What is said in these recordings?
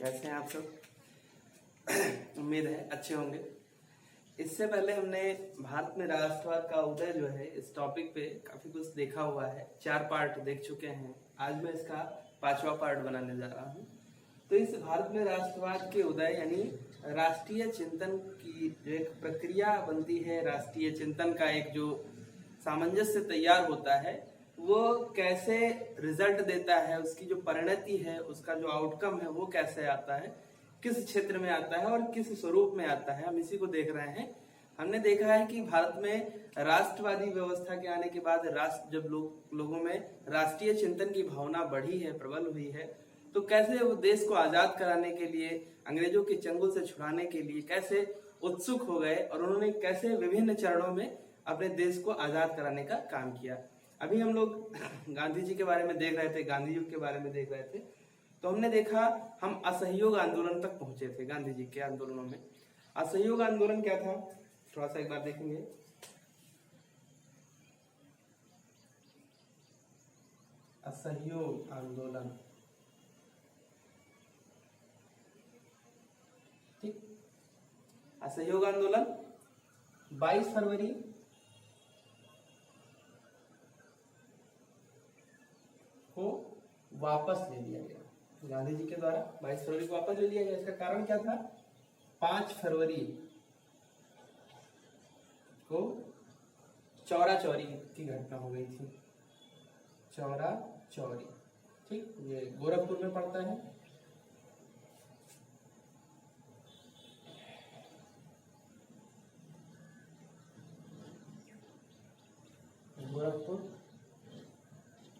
कैसे हैं आप सब। उम्मीद है अच्छे होंगे। इससे पहले हमने भारत में राष्ट्रवाद का उदय जो है इस टॉपिक पे काफी कुछ देखा हुआ है, 4 पार्ट देख चुके हैं। आज मैं इसका 5वां पार्ट बनाने जा रहा हूँ। तो इस भारत में राष्ट्रवाद के उदय यानी राष्ट्रीय चिंतन की जो एक प्रक्रिया बनती है, राष्ट्रीय चिंतन का एक जो सामंजस्य तैयार होता है वो कैसे रिजल्ट देता है, उसकी जो परिणति है, उसका जो आउटकम है वो कैसे आता है, किस क्षेत्र में आता है और किस स्वरूप में आता है, हम इसी को देख रहे हैं। हमने देखा है कि भारत में राष्ट्रवादी व्यवस्था के आने के बाद जब लोगों में राष्ट्रीय चिंतन की भावना बढ़ी है, प्रबल हुई है, तो कैसे वो देश को आजाद कराने के लिए, अंग्रेजों के चंगुल से छुड़ाने के लिए कैसे उत्सुक हो गए और उन्होंने कैसे विभिन्न चरणों में अपने देश को आजाद कराने का काम किया। अभी हम लोग गांधी जी के बारे में देख रहे थे, गांधी युग के बारे में देख रहे थे, तो हमने देखा हम असहयोग आंदोलन तक पहुंचे थे। गांधी जी के आंदोलनों में असहयोग आंदोलन क्या था, थोड़ा सा एक बार देखेंगे। असहयोग आंदोलन, ठीक। असहयोग आंदोलन 22 फरवरी को वापस ले लिया गया। गांधी जी के द्वारा 22 फरवरी को वापस ले लिया गया। इसका कारण क्या था? 5 फरवरी को चौरा चौरी की घटना हो गई थी। चौरा चौरी, ठीक, ये गोरखपुर में पड़ता है। गोरखपुर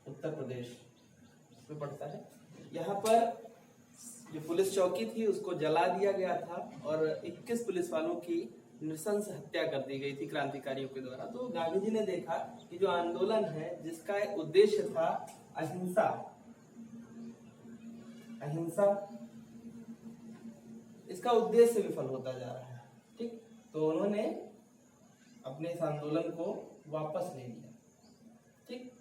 उत्तर प्रदेश में पड़ता है। यहाँ पर जो पुलिस चौकी थी उसको जला दिया गया था और 21 पुलिस वालों की नृशंस हत्या कर दी गई थी क्रांतिकारियों के द्वारा। तो गांधी जी ने देखा कि जो आंदोलन है जिसका उद्देश्य था अहिंसा, इसका उद्देश्य विफल होता जा रहा है, ठीक। तो उन्होंने अपने इस आंदोलन को वापस ले लिया, ठीक।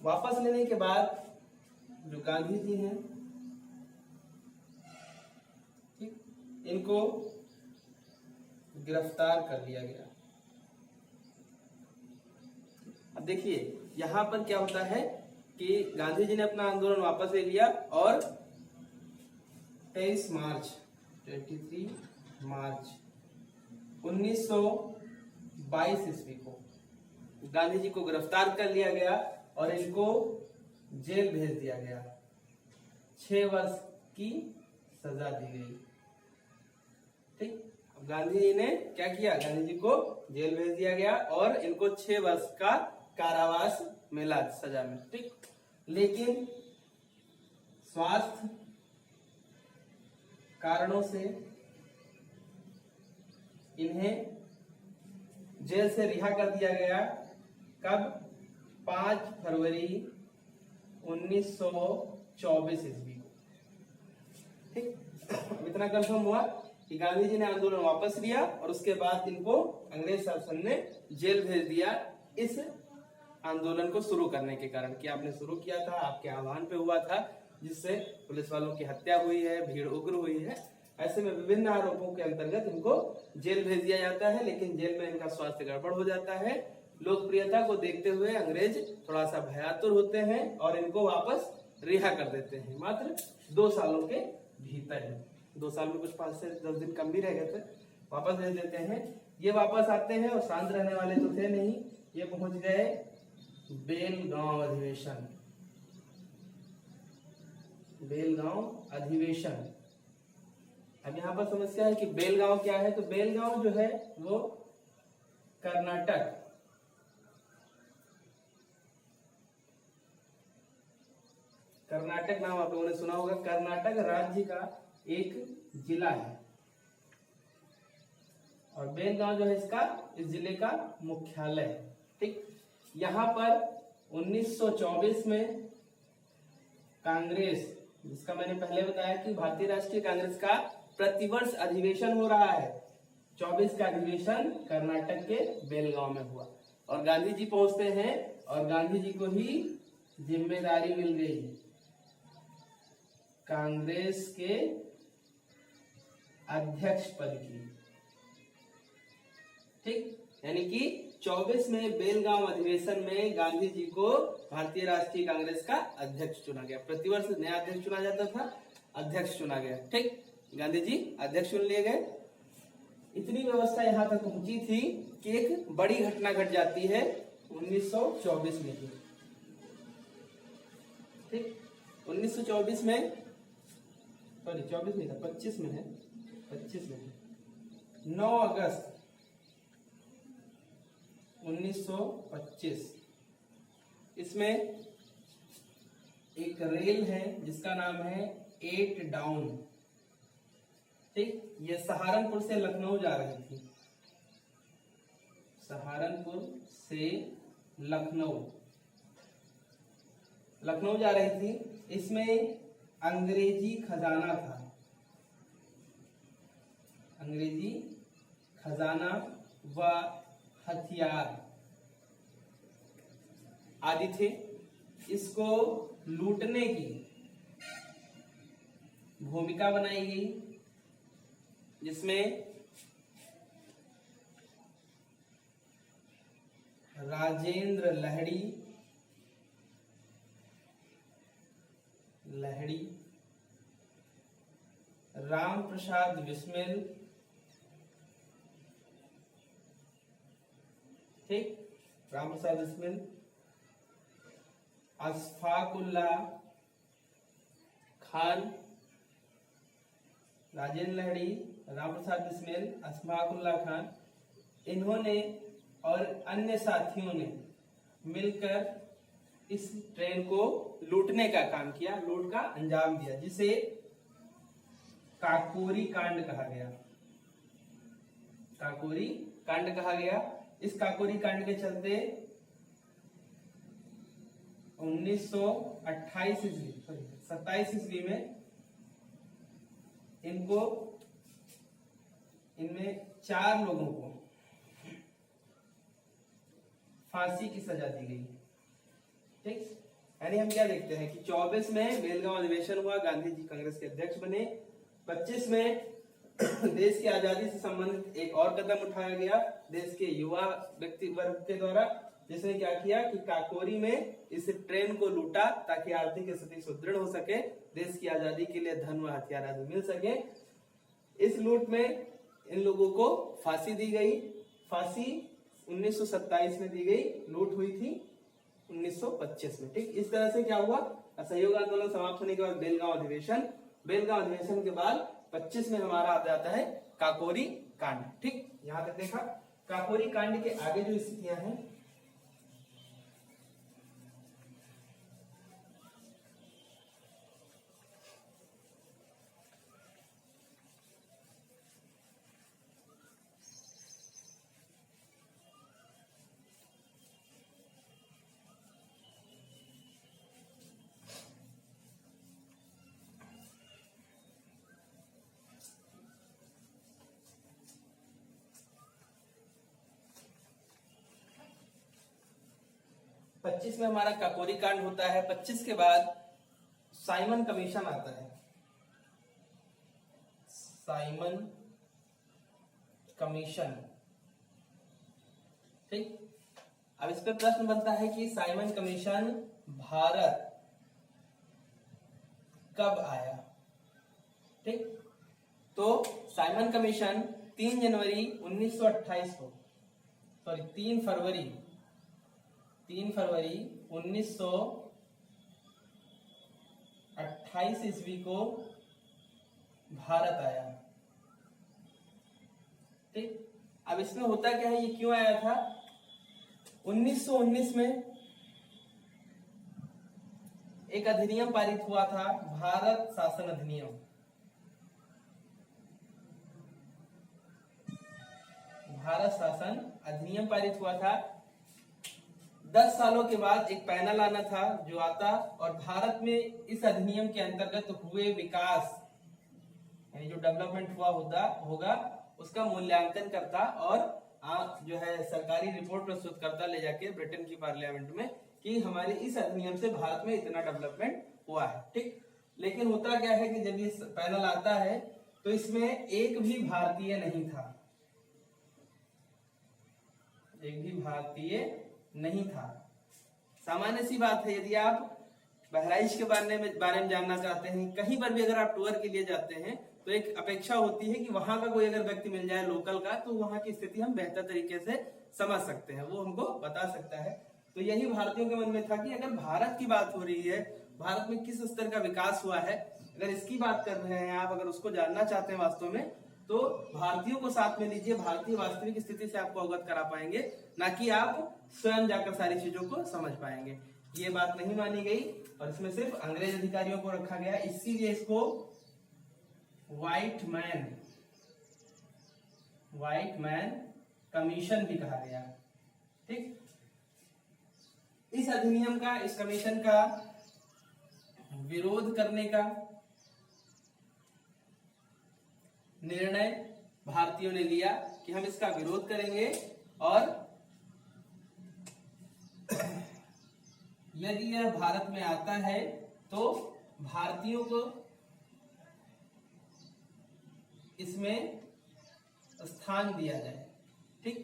वापस लेने के बाद जो गांधी जी हैं, ठीक, इनको गिरफ्तार कर लिया गया। अब देखिए यहां पर क्या होता है कि गांधी जी ने अपना आंदोलन वापस ले लिया और 23 मार्च 1922 ईस्वी को गांधी जी को गिरफ्तार कर लिया गया और इनको जेल भेज दिया गया। 6 वर्ष की सजा दी गई, ठीक। अब गांधी जी ने क्या किया? गांधी जी को जेल भेज दिया गया और इनको 6 वर्ष का कारावास मिला सजा में, ठीक। लेकिन स्वास्थ्य कारणों से इन्हें जेल से रिहा कर दिया गया। कब? 5 फरवरी 1924 ईस्वी को, ठीक। इतना कंफर्म हुआ कि गांधी जी ने आंदोलन वापस लिया और उसके बाद इनको अंग्रेज शासन ने जेल भेज दिया इस आंदोलन को शुरू करने के कारण कि आपने शुरू किया था, आपके आह्वान पे हुआ था, जिससे पुलिस वालों की हत्या हुई है, भीड़ उग्र हुई है। ऐसे में विभिन्न आरोपों के अंतर्गत इनको जेल भेज दिया जाता है, लेकिन जेल में इनका स्वास्थ्य गड़बड़ हो जाता है। लोकप्रियता को देखते हुए अंग्रेज थोड़ा सा भयातुर होते हैं और इनको वापस रिहा कर देते हैं, मात्र 2 सालों के भीतर ही। 2 साल में कुछ 5 से 10 दिन कम भी रह गए थे, वापस भेज देते हैं। ये वापस आते हैं और शांत रहने वाले तो थे नहीं, ये पहुंच गए बेलगांव अधिवेशन। बेलगांव अधिवेशन, अब यहाँ पर समस्या है कि बेलगांव क्या है? तो बेलगांव जो है वो कर्नाटक नाम आप लोगों ने सुना होगा। कर्नाटक राज्य का एक जिला है और बेलगांव जो है इस जिले का मुख्यालय है, ठीक। यहाँ पर 1924 में कांग्रेस, जिसका मैंने पहले बताया कि भारतीय राष्ट्रीय कांग्रेस का प्रतिवर्ष अधिवेशन हो रहा है, 24 का अधिवेशन कर्नाटक के बेलगांव में हुआ और गांधी जी पहुंचते हैं और गांधी जी को ही जिम्मेदारी मिल गई कांग्रेस के अध्यक्ष पद की। ठीक, यानी कि 24 में बेलगांव अधिवेशन में गांधी जी को भारतीय राष्ट्रीय कांग्रेस का अध्यक्ष चुना गया। प्रतिवर्ष नया अध्यक्ष चुना जाता था, अध्यक्ष चुना गया। ठीक, गांधी जी अध्यक्ष चुन लिए गए। इतनी व्यवस्था यहां तक पहुंची थी कि एक बड़ी घटना घट जाती है 1924 में ही। ठीक, 1924 में, सॉरी 24 नहीं था, 25 में है, 25 में है, 9 अगस्त 1925। इसमें एक रेल है जिसका नाम है 8 डाउन। ठीक, ये सहारनपुर से लखनऊ जा रही थी, सहारनपुर से लखनऊ जा रही थी। इसमें अंग्रेजी खजाना था, अंग्रेजी खजाना व हथियार आदि थे। इसको लूटने की भूमिका बनाई गई, जिसमें राजेंद्र लहड़ी, राम प्रसाद बिस्मिल, ठीक, राम प्रसाद बिस्मिल, अशफाकुल्ला खान, राजेंद्र लहड़ी, राम प्रसाद बिस्मिल, अशफाकुल्ला खान, इन्होंने और अन्य साथियों ने मिलकर इस ट्रेन को लूटने का काम किया, लूट का अंजाम दिया, जिसे काकोरी कांड कहा गया। काकोरी कांड कहा गया। इस काकोरी कांड के चलते 1928 ईस्वी, 27 ईस्वी में इनमें 4 लोगों को फांसी की सजा दी गई। ठीक, यानी हम क्या देखते हैं कि 24 में बेलगांव अधिवेशन हुआ, गांधी जी कांग्रेस के अध्यक्ष बने। 25 में देश की आजादी से संबंधित एक और कदम उठाया गया देश के युवा व्यक्ति वर्ग के द्वारा, जिसने क्या किया कि काकोरी में इस ट्रेन को लूटा ताकि आर्थिक स्थिति सुदृढ़ हो सके, देश की आजादी के लिए धन व हथियार आदि मिल सके। इस लूट में इन लोगों को फांसी दी गई। फांसी 1927 में दी गई, लूट हुई थी 1925 में। ठीक, इस तरह से क्या हुआ, असहयोग आंदोलन समाप्त होने के बाद बेलगांव अधिवेशन के बाद 25 में हमारा आ जाता है काकोरी कांड। ठीक, यहां तक देखा। काकोरी कांड के आगे जो स्थितियां हैं, पच्चीस में हमारा काकोरी कांड होता है। 25 के बाद साइमन कमीशन आता है। Simon commission. ठीक, अब इस पे प्रश्न बनता है कि साइमन कमीशन भारत कब आया। ठीक, तो साइमन कमीशन 3 जनवरी 1928 को, सॉरी 3 फरवरी 1928 ईस्वी को भारत आया। ठीक, अब इसमें होता क्या है, ये क्यों आया था। 1919 में एक अधिनियम पारित हुआ था, भारत शासन अधिनियम। भारत शासन अधिनियम पारित हुआ था। 10 सालों के बाद एक पैनल आना था जो आता और भारत में इस अधिनियम के अंतर्गत हुए विकास, यानी जो डेवलपमेंट हुआ होगा उसका मूल्यांकन करता और जो है सरकारी रिपोर्ट प्रस्तुत करता ले जाके ब्रिटेन की पार्लियामेंट में कि हमारे इस अधिनियम से भारत में इतना डेवलपमेंट हुआ है। ठीक, लेकिन होता क्या है कि जब ये पैनल आता है तो इसमें एक भी भारतीय नहीं था, एक भी भारतीय नहीं था। सामान्य सी बात है, यदि आप बहराइच के बारे में जानना चाहते हैं, कहीं पर भी अगर आप टूर के लिए जाते हैं तो एक अपेक्षा होती है कि वहां का कोई अगर व्यक्ति मिल जाए लोकल का, तो वहां की स्थिति हम बेहतर तरीके से समझ सकते हैं, वो हमको बता सकता है। तो यही भारतीयों के मन में था कि अगर भारत की बात हो रही है, भारत में किस स्तर का विकास हुआ है, अगर इसकी बात कर रहे हैं आप, अगर उसको जानना चाहते हैं वास्तव में, तो भारतीयों को साथ में लीजिए, भारतीय वास्तविक स्थिति से आपको अवगत करा पाएंगे, ना कि आप स्वयं जाकर सारी चीजों को समझ पाएंगे। ये बात नहीं मानी गई और इसमें सिर्फ अंग्रेज अधिकारियों को रखा गया, इसीलिए इसको व्हाइट मैन कमीशन भी कहा गया। ठीक, इस अधिनियम का, इस कमीशन का विरोध करने का निर्णय भारतीयों ने लिया कि हम इसका विरोध करेंगे और यदि यह भारत में आता है तो भारतीयों को इसमें स्थान दिया जाए। ठीक,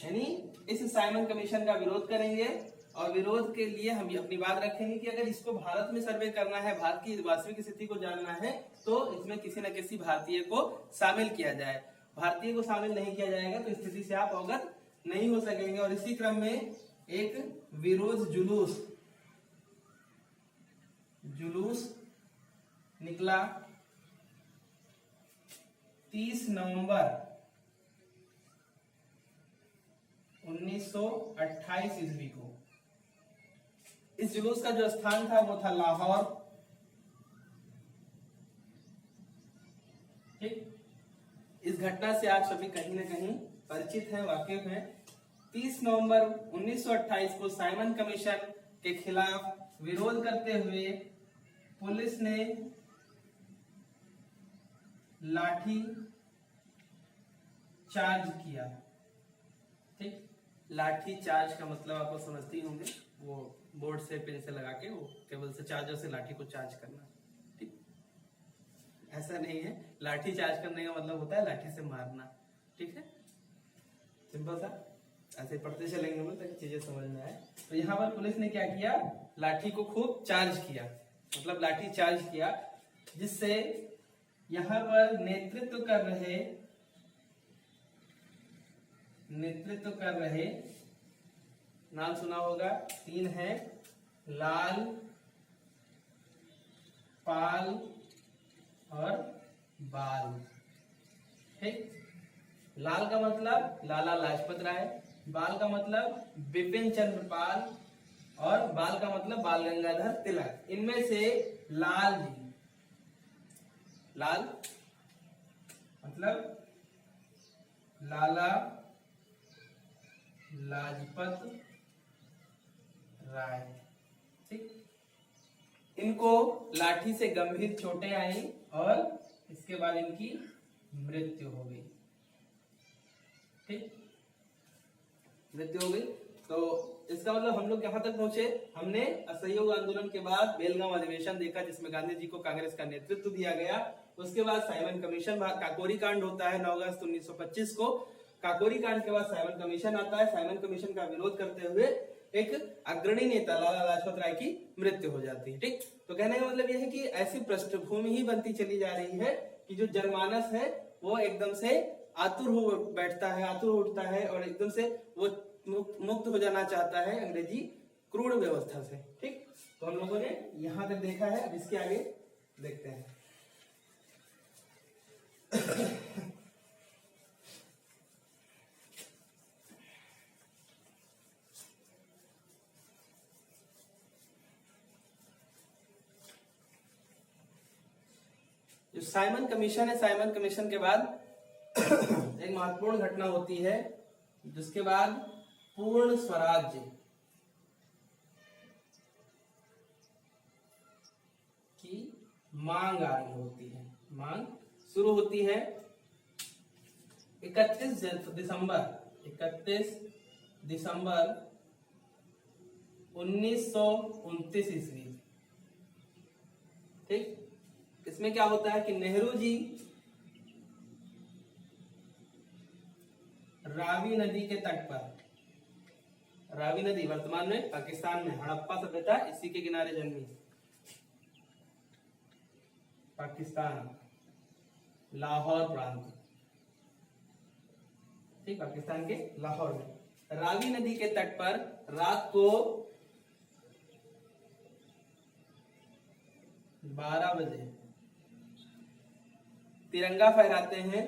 यानी इस साइमन कमीशन का विरोध करेंगे और विरोध के लिए हम अपनी बात रखेंगे कि अगर इसको भारत में सर्वे करना है, भारत की वास्तविक स्थिति को जानना है, तो इसमें किसी न किसी भारतीय को शामिल किया जाए। भारतीय को शामिल नहीं किया जाएगा तो स्थिति से आप अवगत नहीं हो सकेंगे। और इसी क्रम में एक विरोध जुलूस निकला 30 नवंबर 1928 ईस्वी को। इस जुलूस का जो स्थान था वो था लाहौर। ठीक, इस घटना से आप सभी कहीं ना कहीं परिचित हैं, वाकिफ हैं। 30 नवंबर 1928 को साइमन कमीशन के खिलाफ विरोध करते हुए पुलिस ने लाठी चार्ज किया। ठीक, लाठी चार्ज का मतलब आपको समझते ही होंगे, वो बोर्ड से पेन से लगा के वो केबल से चार्जर से लाठी को चार्ज करना। ठीक, ऐसा नहीं है, लाठी चार्ज करने का मतलब होता है लाठी से मारना। ठीक है, सिंपल सा, ऐसे पढ़ते चलेंगे हम ताकि चीजें समझ में आए। तो यहाँ पर पुलिस ने क्या किया, लाठी को खूब चार्ज किया, मतलब लाठी चार्ज किया, जिससे यहाँ पर नेतृत्व कर रहे नाम सुना होगा, 3 है, लाल, पाल और बाल। ठीक, लाल का मतलब लाला लाजपत राय, बाल का मतलब बिपिन चंद्र पाल और बाल का मतलब बाल गंगाधर तिलक। इनमें से लाल मतलब लाला लाजपत राय। ठीक, इनको लाठी से गंभीर चोटें आई और इसके बाद इनकी मृत्यु हो गई। ठीक, मृत्यु हो गई। तो इसका मतलब हम लोग यहाँ तक पहुंचे, हमने असहयोग आंदोलन के बाद बेलगांव अधिवेशन देखा जिसमें गांधी जी को कांग्रेस का नेतृत्व दिया गया। उसके बाद साइमन कमीशन, काकोरी कांड होता है 9 अगस्त 1925 को। काकोरी कांड के बाद साइमन कमीशन आता है। साइमन कमीशन का विरोध करते हुए एक अग्रणी नेता लाला लाजपत राय की मृत्यु हो जाती है। ठीक, तो कहने का मतलब यह है कि ऐसी पृष्ठभूमि ही बनती चली जा रही है कि जो जनमानस है वो एकदम से आतुर हो बैठता है, आतुर उठता है और एकदम से वो मुक्त हो जाना चाहता है अंग्रेजी क्रूर व्यवस्था से। ठीक, तो हम लोगों ने यहां तक देखा है, अब इसके आगे देखते हैं। जो साइमन कमीशन है, साइमन कमीशन के बाद एक महत्वपूर्ण घटना होती है, जिसके बाद पूर्ण स्वराज्य की मांग आरंभ होती है। मांग शुरू होती है 31 दिसंबर 1929 ईस्वी। ठीक, इसमें क्या होता है कि नेहरू जी रावी नदी के तट पर, रावी नदी वर्तमान में पाकिस्तान में, हड़प्पा सभ्यता इसी के किनारे जन्मी, पाकिस्तान, लाहौर प्रांत, ठीक, पाकिस्तान के लाहौर में रावी नदी के तट पर रात को 12 बजे तिरंगा फहराते हैं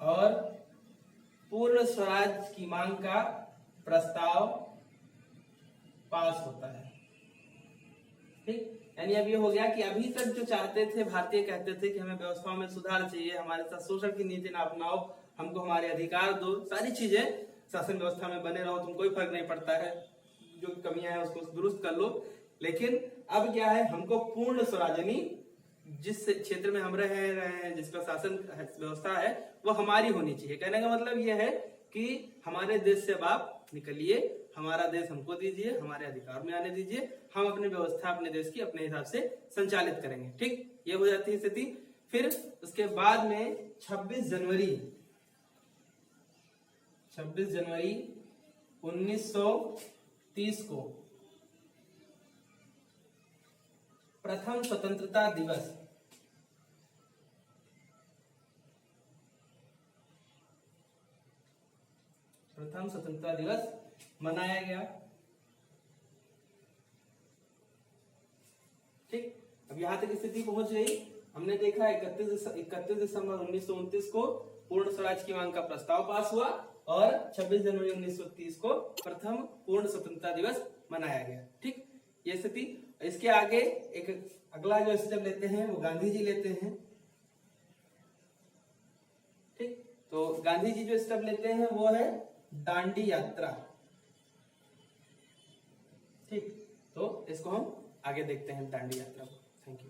और पूर्ण स्वराज की मांग का प्रस्ताव पास होता है। ठीक, यानी अब ये हो गया कि अभी तक जो चाहते थे भारतीय, कहते थे कि हमें व्यवस्था में सुधार चाहिए, हमारे साथ शोषण की नीति ना अपनाओ, हमको हमारे अधिकार दो, सारी चीजें शासन व्यवस्था में बने रहो, तुम कोई फर्क नहीं पड़ता है, जो कमियां हैं उसको दुरुस्त कर लो। लेकिन अब क्या है, हमको पूर्ण स्वराज, यानी जिस क्षेत्र में हम रहे हैं, जिसका शासन व्यवस्था है वो हमारी होनी चाहिए। कहने का मतलब यह है कि हमारे देश से अब आप निकलिए, हमारा देश हमको दीजिए, हमारे अधिकार में आने दीजिए, हम अपनी व्यवस्था अपने देश की अपने हिसाब से संचालित करेंगे। ठीक, ये हो जाती है स्थिति। फिर उसके बाद में 26 जनवरी 1930 को प्रथम स्वतंत्रता दिवस मनाया गया। ठीक, अब यहां तक स्थिति पहुंच गई। हमने देखा 31 दिसंबर 1929 को पूर्ण स्वराज की मांग का प्रस्ताव पास हुआ और 26 जनवरी 1930 को प्रथम पूर्ण स्वतंत्रता दिवस मनाया गया। ठीक, ये स्थिति। इसके आगे एक अगला जो स्टेप लेते हैं वो गांधी जी लेते हैं। ठीक, तो गांधी जी जो स्टेप लेते हैं वो है दांडी यात्रा। ठीक, तो इसको हम आगे देखते हैं दांडी यात्रा को। Thank you.